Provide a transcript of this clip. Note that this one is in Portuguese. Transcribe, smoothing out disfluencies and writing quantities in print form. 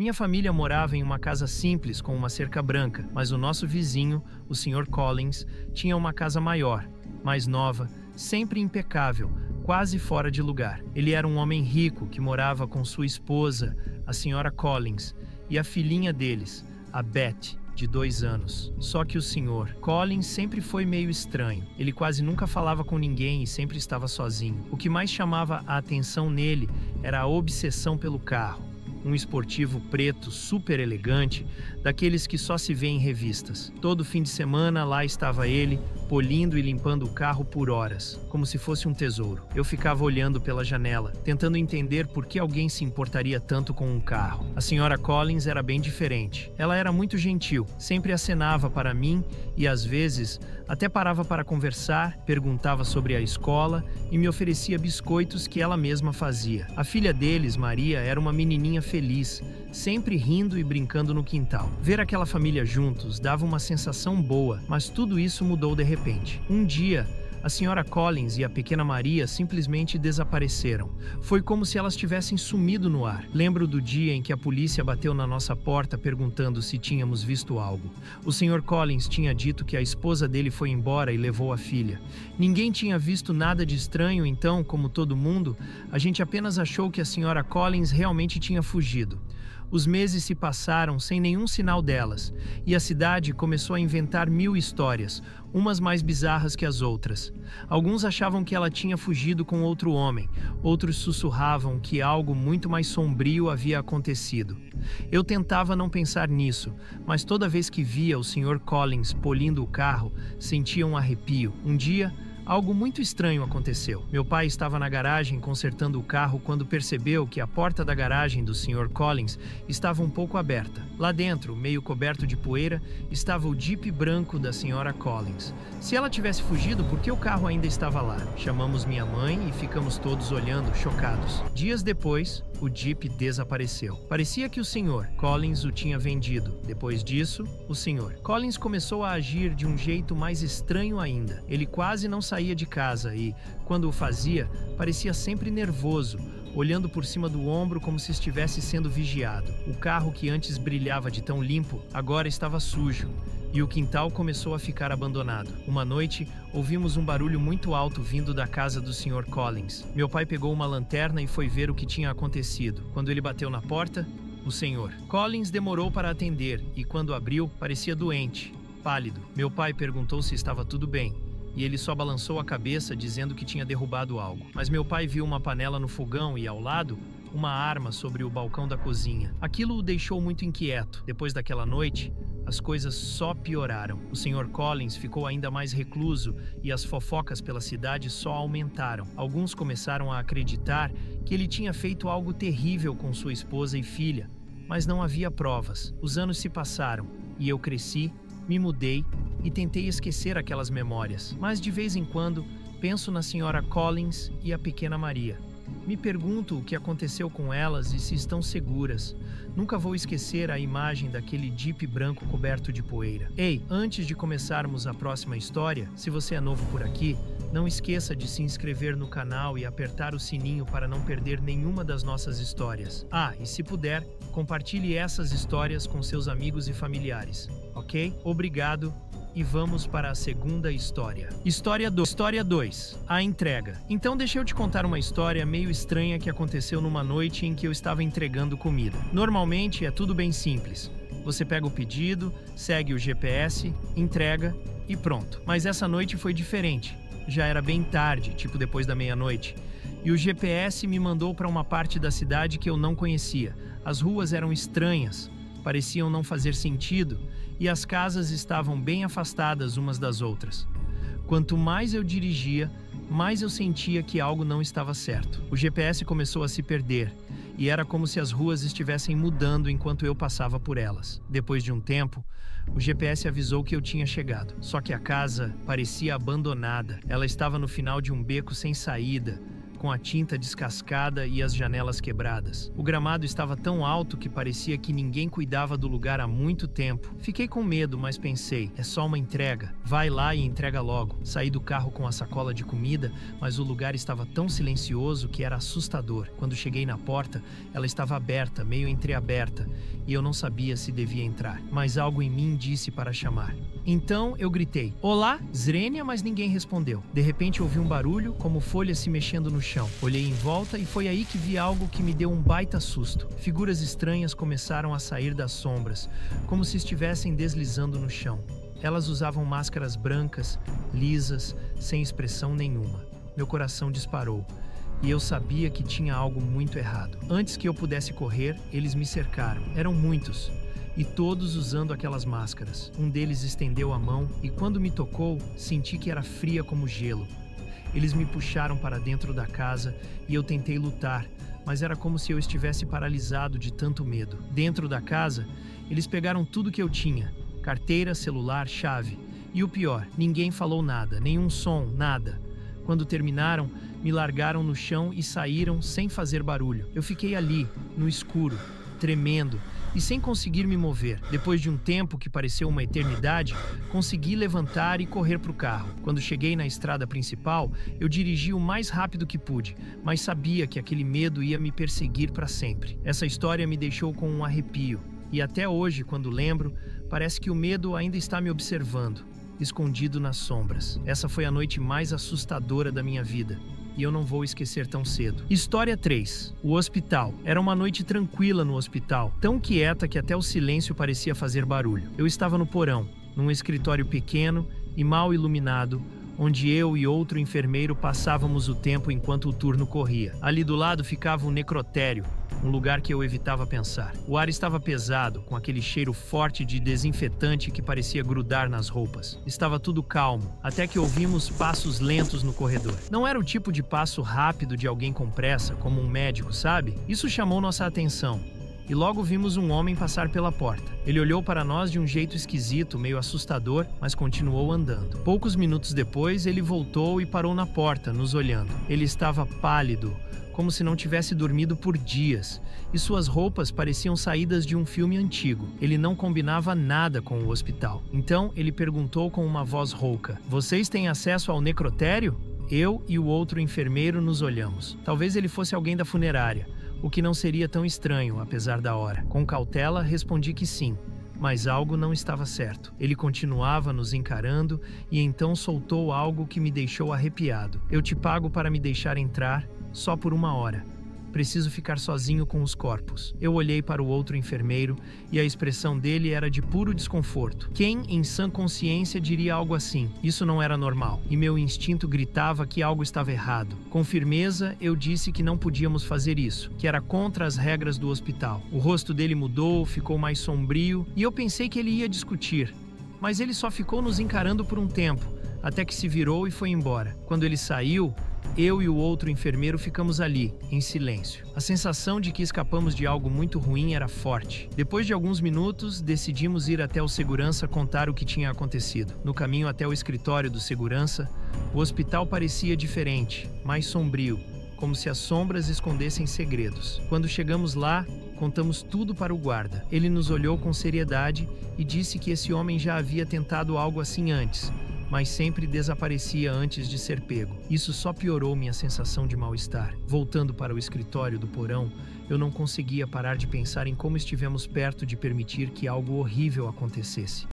Minha família morava em uma casa simples com uma cerca branca, mas o nosso vizinho, o Sr. Collins, tinha uma casa maior, mais nova, sempre impecável, quase fora de lugar. Ele era um homem rico que morava com sua esposa, a Sra. Collins, e a filhinha deles, a Beth, de 2 anos. Só que o Sr. Collins sempre foi meio estranho. Ele quase nunca falava com ninguém e sempre estava sozinho. O que mais chamava a atenção nele era a obsessão pelo carro. Um esportivo preto super elegante, daqueles que só se vê em revistas. Todo fim de semana lá estava ele, polindo e limpando o carro por horas, como se fosse um tesouro. Eu ficava olhando pela janela, tentando entender por que alguém se importaria tanto com um carro. A Sra. Collins era bem diferente. Ela era muito gentil, sempre acenava para mim e às vezes até parava para conversar, perguntava sobre a escola e me oferecia biscoitos que ela mesma fazia. A filha deles, Maria, era uma menininha feliz, sempre rindo e brincando no quintal. Ver aquela família juntos dava uma sensação boa, mas tudo isso mudou de repente. Um dia, a Sra. Collins e a pequena Maria simplesmente desapareceram. Foi como se elas tivessem sumido no ar. Lembro do dia em que a polícia bateu na nossa porta perguntando se tínhamos visto algo. O Sr. Collins tinha dito que a esposa dele foi embora e levou a filha. Ninguém tinha visto nada de estranho, então, como todo mundo, a gente apenas achou que a Sra. Collins realmente tinha fugido. Os meses se passaram sem nenhum sinal delas, e a cidade começou a inventar 1000 histórias, umas mais bizarras que as outras. Alguns achavam que ela tinha fugido com outro homem, outros sussurravam que algo muito mais sombrio havia acontecido. Eu tentava não pensar nisso, mas toda vez que via o Sr. Collins polindo o carro, sentia um arrepio. Um dia, algo muito estranho aconteceu. Meu pai estava na garagem consertando o carro quando percebeu que a porta da garagem do Sr. Collins estava um pouco aberta. Lá dentro, meio coberto de poeira, estava o Jeep branco da Sra. Collins. Se ela tivesse fugido, por que o carro ainda estava lá? Chamamos minha mãe e ficamos todos olhando, chocados. Dias depois, o Jeep desapareceu. Parecia que o Sr. Collins o tinha vendido. Depois disso, o Sr. Collins começou a agir de um jeito mais estranho ainda. Ele quase não saía de casa e, quando o fazia, parecia sempre nervoso, olhando por cima do ombro como se estivesse sendo vigiado. O carro que antes brilhava de tão limpo, agora estava sujo, e o quintal começou a ficar abandonado. Uma noite, ouvimos um barulho muito alto vindo da casa do Sr. Collins. Meu pai pegou uma lanterna e foi ver o que tinha acontecido. Quando ele bateu na porta, o Sr. Collins demorou para atender e, quando abriu, parecia doente, pálido. Meu pai perguntou se estava tudo bem, e ele só balançou a cabeça dizendo que tinha derrubado algo. Mas meu pai viu uma panela no fogão e, ao lado, uma arma sobre o balcão da cozinha. Aquilo o deixou muito inquieto. Depois daquela noite, as coisas só pioraram. O Sr. Collins ficou ainda mais recluso e as fofocas pela cidade só aumentaram. Alguns começaram a acreditar que ele tinha feito algo terrível com sua esposa e filha, mas não havia provas. Os anos se passaram e eu cresci, me mudei e tentei esquecer aquelas memórias. Mas de vez em quando, penso na Sra. Collins e a pequena Maria. Me pergunto o que aconteceu com elas e se estão seguras. Nunca vou esquecer a imagem daquele Jeep branco coberto de poeira. Ei, antes de começarmos a próxima história, se você é novo por aqui, não esqueça de se inscrever no canal e apertar o sininho para não perder nenhuma das nossas histórias. Ah, e se puder, compartilhe essas histórias com seus amigos e familiares, ok? Obrigado. E vamos para a segunda história. História 2. A entrega. Então deixa eu te contar uma história meio estranha que aconteceu numa noite em que eu estava entregando comida. Normalmente é tudo bem simples. Você pega o pedido, segue o GPS, entrega e pronto. Mas essa noite foi diferente. Já era bem tarde, tipo depois da meia-noite. E o GPS me mandou para uma parte da cidade que eu não conhecia. As ruas eram estranhas, pareciam não fazer sentido, e as casas estavam bem afastadas umas das outras. Quanto mais eu dirigia, mais eu sentia que algo não estava certo. O GPS começou a se perder, e era como se as ruas estivessem mudando enquanto eu passava por elas. Depois de um tempo, o GPS avisou que eu tinha chegado. Só que a casa parecia abandonada. Ela estava no final de um beco sem saída, com a tinta descascada e as janelas quebradas. O gramado estava tão alto que parecia que ninguém cuidava do lugar há muito tempo. Fiquei com medo, mas pensei, é só uma entrega. Vai lá e entrega logo. Saí do carro com a sacola de comida, mas o lugar estava tão silencioso que era assustador. Quando cheguei na porta, ela estava aberta, meio entreaberta, e eu não sabia se devia entrar. Mas algo em mim disse para chamar. Então eu gritei, olá, Zrenia, mas ninguém respondeu. De repente ouvi um barulho, como folhas se mexendo no chão. Olhei em volta e foi aí que vi algo que me deu um baita susto. Figuras estranhas começaram a sair das sombras, como se estivessem deslizando no chão. Elas usavam máscaras brancas, lisas, sem expressão nenhuma. Meu coração disparou. E eu sabia que tinha algo muito errado. Antes que eu pudesse correr, eles me cercaram. Eram muitos. E todos usando aquelas máscaras. Um deles estendeu a mão e quando me tocou, senti que era fria como gelo. Eles me puxaram para dentro da casa e eu tentei lutar, mas era como se eu estivesse paralisado de tanto medo. Dentro da casa, eles pegaram tudo que eu tinha: carteira, celular, chave. E o pior, ninguém falou nada, nenhum som, nada. Quando terminaram, me largaram no chão e saíram sem fazer barulho. Eu fiquei ali, no escuro, tremendo e sem conseguir me mover. Depois de um tempo que pareceu uma eternidade, consegui levantar e correr para o carro. Quando cheguei na estrada principal, eu dirigi o mais rápido que pude, mas sabia que aquele medo ia me perseguir para sempre. Essa história me deixou com um arrepio, e até hoje, quando lembro, parece que o medo ainda está me observando, escondido nas sombras. Essa foi a noite mais assustadora da minha vida. E eu não vou esquecer tão cedo. História 3. O hospital. Era uma noite tranquila no hospital, tão quieta que até o silêncio parecia fazer barulho. Eu estava no porão, num escritório pequeno e mal iluminado, onde eu e outro enfermeiro passávamos o tempo enquanto o turno corria. Ali do lado ficava um necrotério, um lugar que eu evitava pensar. O ar estava pesado, com aquele cheiro forte de desinfetante que parecia grudar nas roupas. Estava tudo calmo, até que ouvimos passos lentos no corredor. Não era o tipo de passo rápido de alguém com pressa, como um médico, sabe? Isso chamou nossa atenção. E logo vimos um homem passar pela porta. Ele olhou para nós de um jeito esquisito, meio assustador, mas continuou andando. Poucos minutos depois, ele voltou e parou na porta, nos olhando. Ele estava pálido, como se não tivesse dormido por dias, e suas roupas pareciam saídas de um filme antigo. Ele não combinava nada com o hospital. Então, ele perguntou com uma voz rouca: "Vocês têm acesso ao necrotério?" Eu e o outro enfermeiro nos olhamos. Talvez ele fosse alguém da funerária, o que não seria tão estranho, apesar da hora. Com cautela, respondi que sim, mas algo não estava certo. Ele continuava nos encarando e então soltou algo que me deixou arrepiado. "Eu te pago para me deixar entrar, só por 1 hora. Preciso ficar sozinho com os corpos." Eu olhei para o outro enfermeiro e a expressão dele era de puro desconforto. Quem, em sã consciência, diria algo assim? Isso não era normal, e meu instinto gritava que algo estava errado. Com firmeza, eu disse que não podíamos fazer isso, que era contra as regras do hospital. O rosto dele mudou, ficou mais sombrio, e eu pensei que ele ia discutir. Mas ele só ficou nos encarando por um tempo, até que se virou e foi embora. Quando ele saiu, eu e o outro enfermeiro ficamos ali, em silêncio. A sensação de que escapamos de algo muito ruim era forte. Depois de alguns minutos, decidimos ir até o segurança contar o que tinha acontecido. No caminho até o escritório do segurança, o hospital parecia diferente, mais sombrio, como se as sombras escondessem segredos. Quando chegamos lá, contamos tudo para o guarda. Ele nos olhou com seriedade e disse que esse homem já havia tentado algo assim antes, mas sempre desaparecia antes de ser pego. Isso só piorou minha sensação de mal-estar. Voltando para o escritório do porão, eu não conseguia parar de pensar em como estivemos perto de permitir que algo horrível acontecesse.